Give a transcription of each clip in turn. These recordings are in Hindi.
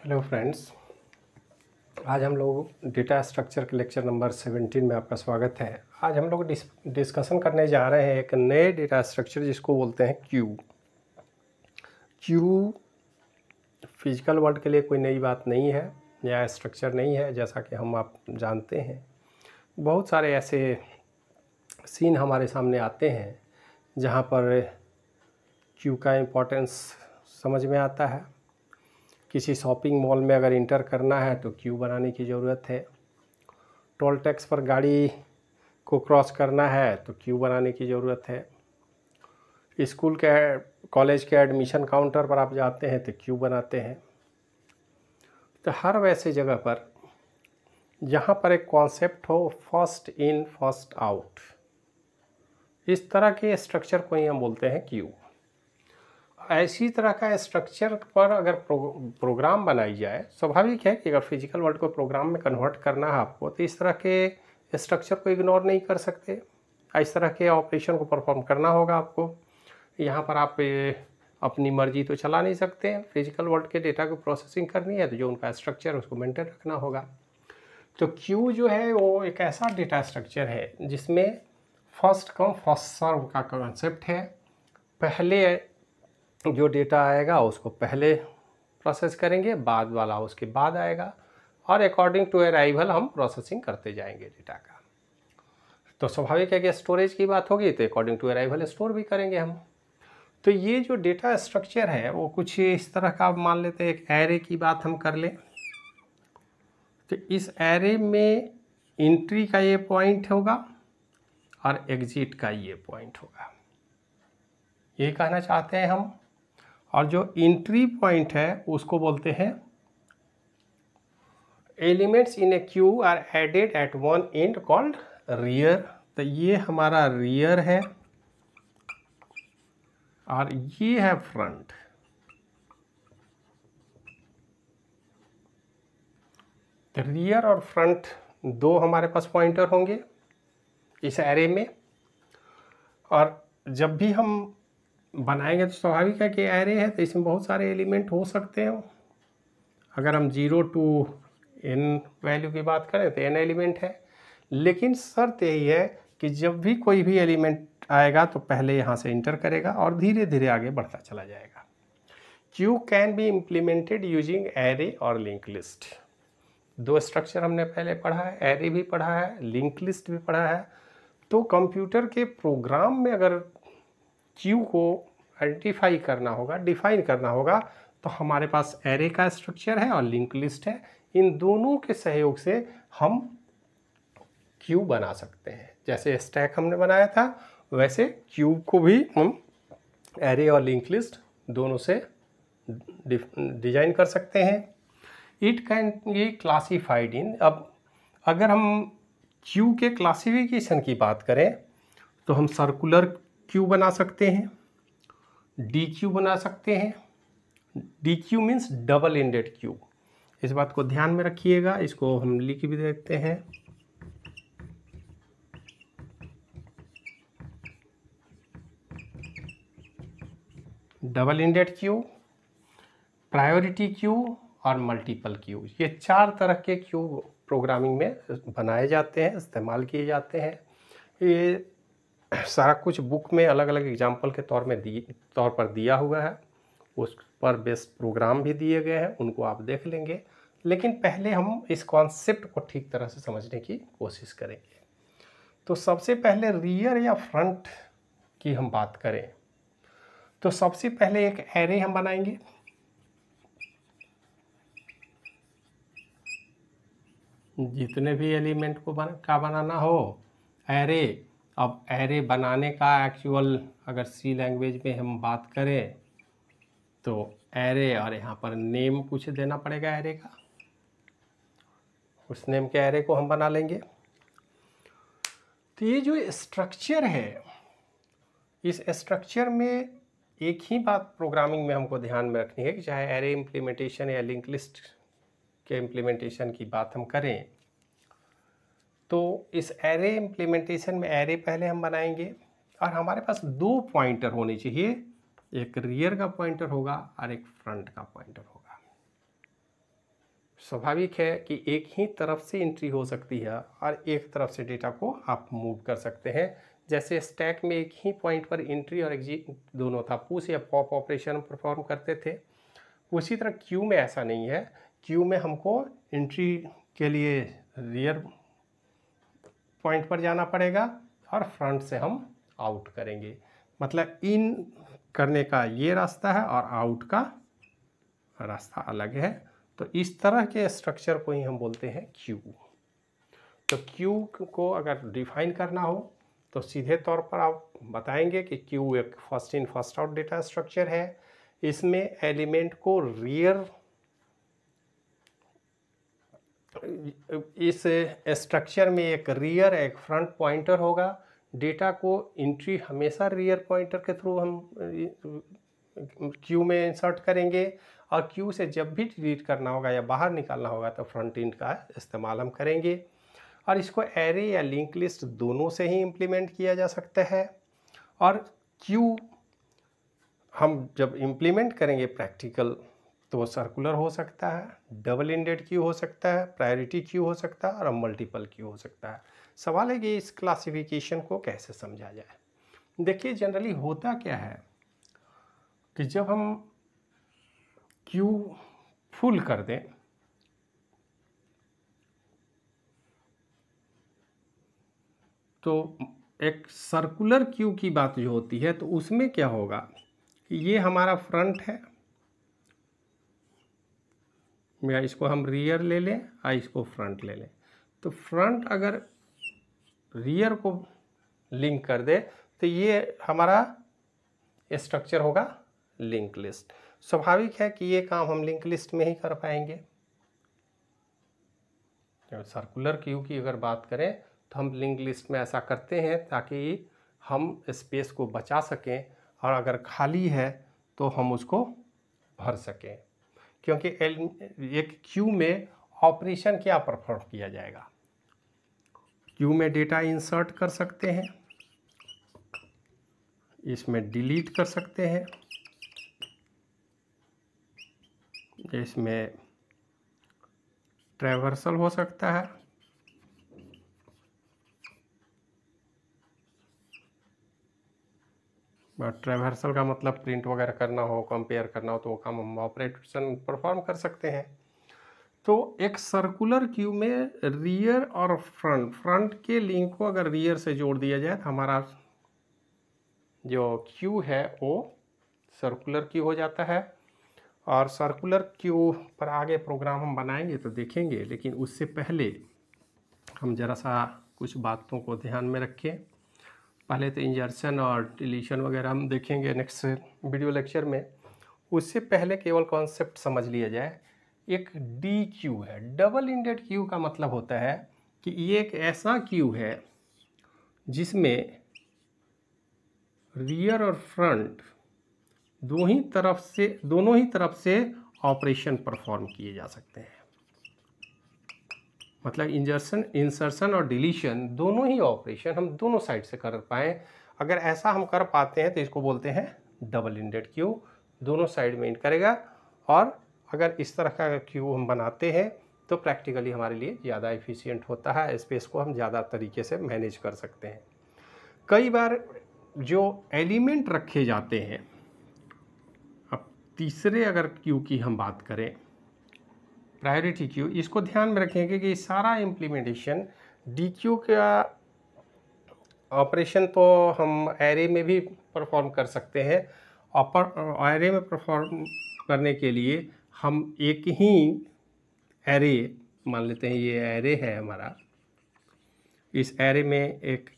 हेलो फ्रेंड्स, आज हम लोग डेटा स्ट्रक्चर के लेक्चर नंबर 17 में आपका स्वागत है। आज हम लोग डिस्कशन करने जा रहे हैं एक नए डेटा स्ट्रक्चर जिसको बोलते हैं क्यू। क्यू फिजिकल वर्ल्ड के लिए कोई नई बात नहीं है या स्ट्रक्चर नहीं है। जैसा कि हम आप जानते हैं, बहुत सारे ऐसे सीन हमारे सामने आते हैं जहाँ पर क्यू का इम्पोर्टेंस समझ में आता है। किसी शॉपिंग मॉल में अगर इंटर करना है तो क्यू बनाने की ज़रूरत है। टोल टैक्स पर गाड़ी को क्रॉस करना है तो क्यू बनाने की ज़रूरत है। स्कूल के कॉलेज के एडमिशन काउंटर पर आप जाते हैं तो क्यू बनाते हैं। तो हर वैसे जगह पर जहाँ पर एक कॉन्सेप्ट हो फर्स्ट इन फर्स्ट आउट, इस तरह के स्ट्रक्चर को ही हम बोलते हैं क्यू। ऐसी तरह का स्ट्रक्चर पर अगर प्रोग्राम बनाई जाए, स्वाभाविक है कि अगर फिजिकल वर्ल्ड को प्रोग्राम में कन्वर्ट करना है आपको, तो इस तरह के स्ट्रक्चर को इग्नोर नहीं कर सकते। इस तरह के ऑपरेशन को परफॉर्म करना होगा आपको। यहाँ पर आप अपनी मर्जी तो चला नहीं सकते हैं। फिजिकल वर्ल्ड के डेटा को प्रोसेसिंग करनी है तो जो उनका स्ट्रक्चर है उसको मेंटेन रखना होगा। तो क्यू जो है वो एक ऐसा डेटा स्ट्रक्चर है जिसमें फर्स्ट कम फर्स्ट सर्व का कॉन्सेप्ट है। पहले जो डेटा आएगा उसको पहले प्रोसेस करेंगे, बाद वाला उसके बाद आएगा, और अकॉर्डिंग टू अराइवल हम प्रोसेसिंग करते जाएंगे डेटा का। तो स्वाभाविक है कि स्टोरेज की बात होगी तो अकॉर्डिंग टू अराइवल स्टोर भी करेंगे हम। तो ये जो डेटा स्ट्रक्चर है वो कुछ इस तरह का मान लेते हैं। एक एरे की बात हम कर लें तो इस एरे में एंट्री का ये पॉइंट होगा और एग्जिट का ये पॉइंट होगा, ये कहना चाहते हैं हम। और जो एंट्री पॉइंट है उसको बोलते हैं elements in a queue are added at one end called rear. तो ये हमारा रियर है और ये है फ्रंट। तो रियर और फ्रंट दो हमारे पास पॉइंटर होंगे इस एरे में। और जब भी हम बनाएंगे तो स्वाभाविक है कि एरे है तो इसमें बहुत सारे एलिमेंट हो सकते हैं। अगर हम 0 to n वैल्यू की बात करें तो n एलिमेंट है, लेकिन शर्त यही है कि जब भी कोई भी एलिमेंट आएगा तो पहले यहाँ से इंटर करेगा और धीरे धीरे आगे बढ़ता चला जाएगा। Q can be implemented using array और लिंक लिस्ट। दो स्ट्रक्चर हमने पहले पढ़ा है, एरे भी पढ़ा है, लिंक लिस्ट भी पढ़ा है। तो कंप्यूटर के प्रोग्राम में अगर क्यू को आइडेंटिफाई करना होगा, डिफाइन करना होगा, तो हमारे पास एरे का स्ट्रक्चर है और लिंक लिस्ट है। इन दोनों के सहयोग से हम क्यू बना सकते हैं। जैसे स्टैक हमने बनाया था वैसे क्यू को भी हम एरे और लिंक लिस्ट दोनों से डिजाइन कर सकते हैं। It can be classified in. अब अगर हम क्यू के क्लासिफिकेशन की बात करें तो हम सर्कुलर क्यू बना सकते हैं, डी क्यू बना सकते हैं। D Q means double ended queue. इस बात को ध्यान में रखिएगा, इसको हम लिख भी देते हैं। Double ended queue, priority queue और मल्टीपल क्यू, ये चार तरह के क्यू प्रोग्रामिंग में बनाए जाते हैं, इस्तेमाल किए जाते हैं। ये सारा कुछ बुक में अलग अलग एग्जाम्पल के तौर पर दिया हुआ है। उस पर बेस्ड प्रोग्राम भी दिए गए हैं, उनको आप देख लेंगे। लेकिन पहले हम इस कॉन्सेप्ट को ठीक तरह से समझने की कोशिश करेंगे। तो सबसे पहले रियर या फ्रंट की हम बात करें तो सबसे पहले एक एरे हम बनाएंगे। जितने भी एलिमेंट को बनाना हो एरे। अब एरे बनाने का एक्चुअल अगर सी लैंग्वेज में हम बात करें तो एरे, और यहाँ पर नेम कुछ देना पड़ेगा एरे का, उस नेम के एरे को हम बना लेंगे। तो ये जो स्ट्रक्चर है, इस स्ट्रक्चर में एक ही बात प्रोग्रामिंग में हमको ध्यान में रखनी है कि चाहे एरे इम्प्लीमेंटेशन या लिंक लिस्ट के इम्प्लीमेंटेशन की बात हम करें तो इस एरे इम्प्लीमेंटेशन में एरे पहले हम बनाएंगे और हमारे पास दो पॉइंटर होने चाहिए। एक रियर का पॉइंटर होगा और एक फ्रंट का पॉइंटर होगा। स्वाभाविक है कि एक ही तरफ से एंट्री हो सकती है और एक तरफ से डेटा को आप मूव कर सकते हैं। जैसे स्टैक में एक ही पॉइंट पर एंट्री और एग्जिट दोनों था, पुश या पॉप ऑपरेशन परफॉर्म करते थे। उसी तरह क्यू में ऐसा नहीं है। क्यू में हमको एंट्री के लिए रियर पॉइंट पर जाना पड़ेगा और फ्रंट से हम आउट करेंगे। मतलब इन करने का ये रास्ता है और आउट का रास्ता अलग है। तो इस तरह के स्ट्रक्चर को ही हम बोलते हैं क्यू। तो क्यू को अगर डिफाइन करना हो तो सीधे तौर पर आप बताएंगे कि क्यू एक first in first out data structure है। इसमें एलिमेंट को रियर, इस स्ट्रक्चर में एक रियर एक फ्रंट पॉइंटर होगा। डेटा को एंट्री हमेशा रियर पॉइंटर के थ्रू हम क्यू में इंसर्ट करेंगे और क्यू से जब भी डिलीट करना होगा या बाहर निकालना होगा तो फ्रंट एंड का इस्तेमाल हम करेंगे। और इसको एरे या लिंक लिस्ट दोनों से ही इम्प्लीमेंट किया जा सकता है। और क्यू हम जब इम्प्लीमेंट करेंगे प्रैक्टिकल तो सर्कुलर हो सकता है, डबल इंडेड क्यू हो सकता है, प्रायोरिटी क्यू हो सकता है और मल्टीपल क्यू हो सकता है। सवाल है कि इस क्लासिफिकेशन को कैसे समझा जाए। देखिए जनरली होता क्या है कि जब हम क्यू फुल कर दें तो एक सर्कुलर क्यू की बात जो होती है तो उसमें क्या होगा कि ये हमारा फ्रंट है, या इसको हम रियर ले लें या इसको फ्रंट ले लें। तो फ्रंट अगर रियर को लिंक कर दे तो ये हमारा स्ट्रक्चर होगा लिंक लिस्ट। स्वाभाविक है कि ये काम हम लिंक लिस्ट में ही कर पाएंगे। सर्कुलर क्यू की अगर बात करें तो हम लिंक लिस्ट में ऐसा करते हैं ताकि हम स्पेस को बचा सकें और अगर खाली है तो हम उसको भर सकें। क्योंकि एक क्यू में ऑपरेशन क्या परफॉर्म किया जाएगा, क्यू में डेटा इंसर्ट कर सकते हैं, इसमें डिलीट कर सकते हैं, इसमें ट्रैवर्सल हो सकता है, ट्रैवर्सल का मतलब प्रिंट वगैरह करना हो, कंपेयर करना हो तो वो काम हम ऑपरेशन परफॉर्म कर सकते हैं। तो एक सर्कुलर क्यू में रियर और फ्रंट के लिंक को अगर रियर से जोड़ दिया जाए तो हमारा जो क्यू है वो सर्कुलर क्यू हो जाता है। और सर्कुलर क्यू पर आगे प्रोग्राम हम बनाएंगे तो देखेंगे, लेकिन उससे पहले हम ज़रा सा कुछ बातों को ध्यान में रखें। पहले तो इंजर्शन और डिलीशन वगैरह हम देखेंगे नेक्स्ट वीडियो लेक्चर में। उससे पहले केवल कॉन्सेप्ट समझ लिया जाए। एक डी क्यू है, डबल इंडेड क्यू का मतलब होता है कि ये एक ऐसा क्यू है जिसमें रियर और फ्रंट दोनों ही तरफ से ऑपरेशन परफॉर्म किए जा सकते हैं। मतलब इंसर्शन और डिलीशन दोनों ही ऑपरेशन हम दोनों साइड से कर पाएँ। अगर ऐसा हम कर पाते हैं तो इसको बोलते हैं डबल इंडेड क्यू, दोनों साइड में इंड करेगा। और अगर इस तरह का क्यू हम बनाते हैं तो प्रैक्टिकली हमारे लिए ज़्यादा एफिशिएंट होता है, स्पेस को हम ज़्यादा तरीके से मैनेज कर सकते हैं। कई बार जो एलिमेंट रखे जाते हैं, अब तीसरे अगर क्यू की हम बात करें प्रायोरिटी क्यू, इसको ध्यान में रखेंगे कि सारा इम्प्लीमेंटेशन डी क्यू का ऑपरेशन तो हम एरे में भी परफॉर्म कर सकते हैं। एरे में परफॉर्म करने के लिए हम एक ही एरे मान लेते हैं, ये एरे है हमारा, इस एरे में एक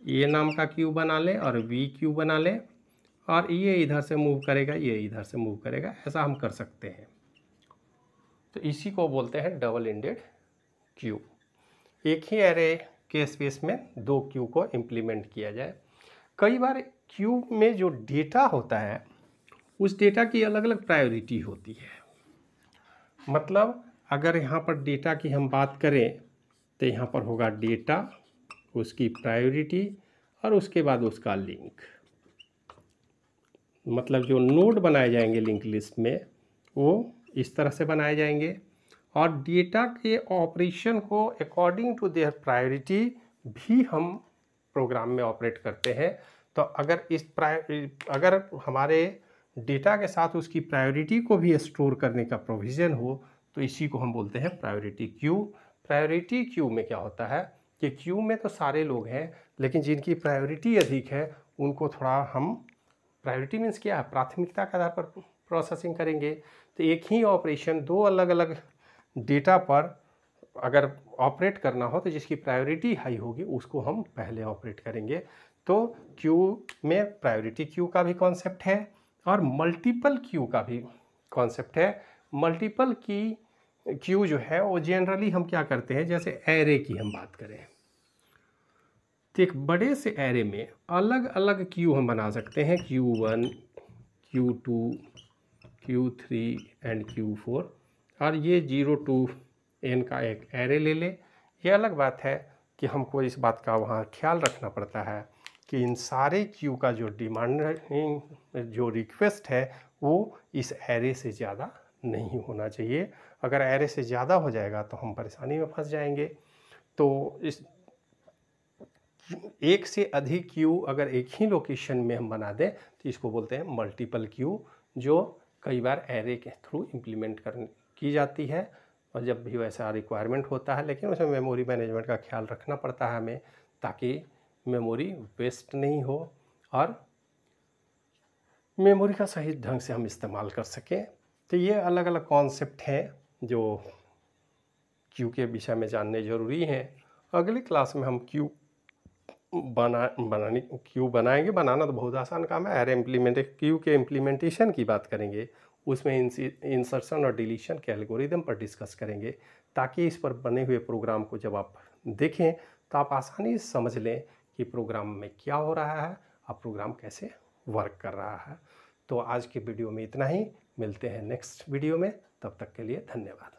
ए नाम का क्यू बना लें और वी क्यू बना लें और ये इधर से मूव करेगा, ये इधर से मूव करेगा, ऐसा हम कर सकते हैं। तो इसी को बोलते हैं डबल इंडेड क्यू। एक ही एरे के स्पेस में दो क्यू को इम्प्लीमेंट किया जाए। कई बार क्यू में जो डेटा होता है उस डेटा की अलग अलग प्रायोरिटी होती है। मतलब अगर यहाँ पर डेटा की हम बात करें तो यहाँ पर होगा डेटा, उसकी प्रायोरिटी और उसके बाद उसका लिंक। मतलब जो नोड बनाए जाएंगे लिंक लिस्ट में वो इस तरह से बनाए जाएंगे और डेटा के ऑपरेशन को अकॉर्डिंग टू देयर प्रायोरिटी भी हम प्रोग्राम में ऑपरेट करते हैं। तो अगर हमारे डेटा के साथ उसकी प्रायोरिटी को भी स्टोर करने का प्रोविज़न हो तो इसी को हम बोलते हैं प्रायोरिटी क्यू। प्रायोरिटी क्यू में क्या होता है कि क्यू में तो सारे लोग हैं, लेकिन जिनकी प्रायोरिटी अधिक है उनको थोड़ा हम, प्रायोरिटी मीन्स क्या है, प्राथमिकता के आधार पर प्रोसेसिंग करेंगे। तो एक ही ऑपरेशन दो अलग अलग डेटा पर अगर ऑपरेट करना हो तो जिसकी प्रायोरिटी हाई होगी उसको हम पहले ऑपरेट करेंगे। तो क्यू में प्रायोरिटी क्यू का भी कॉन्सेप्ट है और मल्टीपल क्यू का भी कॉन्सेप्ट है। मल्टीपल की क्यू जो है वो जनरली हम क्या करते हैं, जैसे एरे की हम बात करें तो एक बड़े से एरे में अलग अलग क्यू हम बना सकते हैं, Q1, Q2, Q3 and Q4, और ये 0 to n का एक एरे ले ले। ये अलग बात है कि हमको इस बात का वहाँ ख्याल रखना पड़ता है कि इन सारे क्यू का जो डिमांडिंग जो रिक्वेस्ट है वो इस एरे से ज़्यादा नहीं होना चाहिए। अगर एरे से ज़्यादा हो जाएगा तो हम परेशानी में फंस जाएंगे। तो इस एक से अधिक क्यू अगर एक ही लोकेशन में हम बना दें तो इसको बोलते हैं मल्टीपल क्यू, जो कई बार एरे के थ्रू इम्प्लीमेंट की जाती है और जब भी वैसा रिक्वायरमेंट होता है। लेकिन उसमें मेमोरी मैनेजमेंट का ख्याल रखना पड़ता है हमें, ताकि मेमोरी वेस्ट नहीं हो और मेमोरी का सही ढंग से हम इस्तेमाल कर सकें। तो ये अलग अलग कॉन्सेप्ट हैं जो क्यू के विषय में जानने ज़रूरी हैं। अगली क्लास में हम क्यू बनाएंगे। बनाना तो बहुत आसान काम है। क्यू के इम्प्लीमेंटेशन की बात करेंगे, उसमें इंसर्शन और डिलीशन के एल्गोरिदम पर डिस्कस करेंगे, ताकि इस पर बने हुए प्रोग्राम को जब आप देखें तो आप आसानी से समझ लें कि प्रोग्राम में क्या हो रहा है और प्रोग्राम कैसे वर्क कर रहा है। तो आज के वीडियो में इतना ही, मिलते हैं नेक्स्ट वीडियो में, तब तक के लिए धन्यवाद।